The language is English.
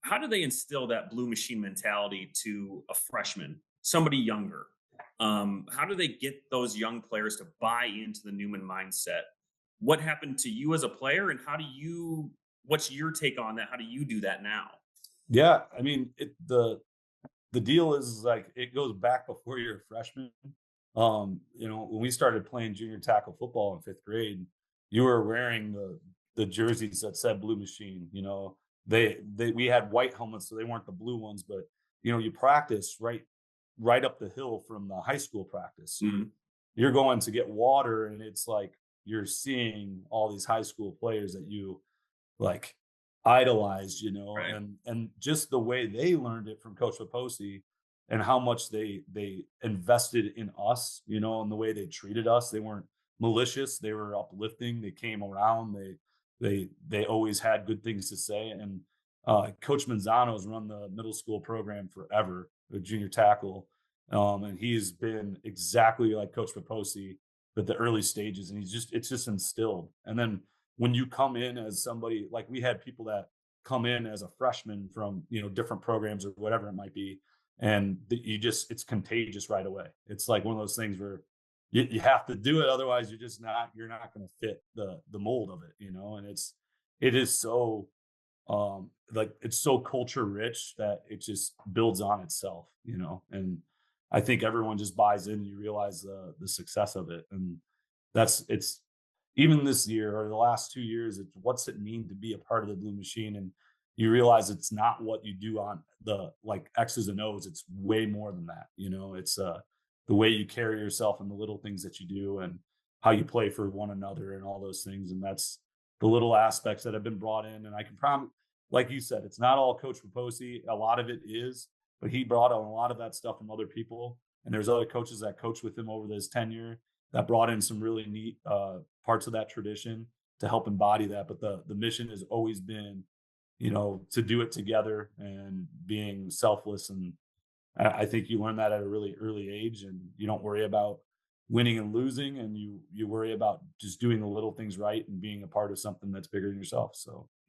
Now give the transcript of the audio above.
how do they instill that blue machine mentality to a freshman, somebody younger? How do they get those young players to buy into the Newman mindset? What happened to you as a player, and what's your take on that? How do you do that now? Yeah, I mean, the deal is like it goes back before you're a freshman. When we started playing junior tackle football in fifth grade, you were wearing the jerseys that said Blue Machine. They we had white helmets, so they weren't the blue ones, but you practice right up the hill from the high school practice. Mhm. You're going to get water, and it's like you're seeing all these high school players that you like idolized, Right. and just the way they learned it from Coach Posi and how much they invested in us, and the way they treated us. They weren't malicious, they were uplifting, they came around, they always had good things to say. And Coach Manzano's run the middle school program forever, the junior tackle. And he's been exactly like Coach Posi at the early stages, and it's just instilled. And then when you come in as somebody, like we had people that come in as a freshman from different programs or whatever it might be, and it's contagious right away. It's like one of those things where you have to do it, otherwise you're not going to fit the mold of it. And it is so like it's so culture rich that it just builds on itself. And I think everyone just buys in, and you realize the success of it. And it's even this year or the last 2 years, it's what's it mean to be a part of the blue machine. And you realize it's not what you do on the like X's and O's. It's way more than that. It's the way you carry yourself and the little things that you do, and how you play for one another and all those things. And that's the little aspects that have been brought in. And I can promise, like you said, it's not all Coach Raposi. A lot of it is, but he brought on a lot of that stuff from other people. And there's other coaches that coached with him over his tenure that brought in some really neat parts of that tradition to help embody that. But the mission has always been, to do it together and being selfless. And I think you learn that at a really early age, and you don't worry about winning and losing, and you worry about just doing the little things right and being a part of something that's bigger than yourself. So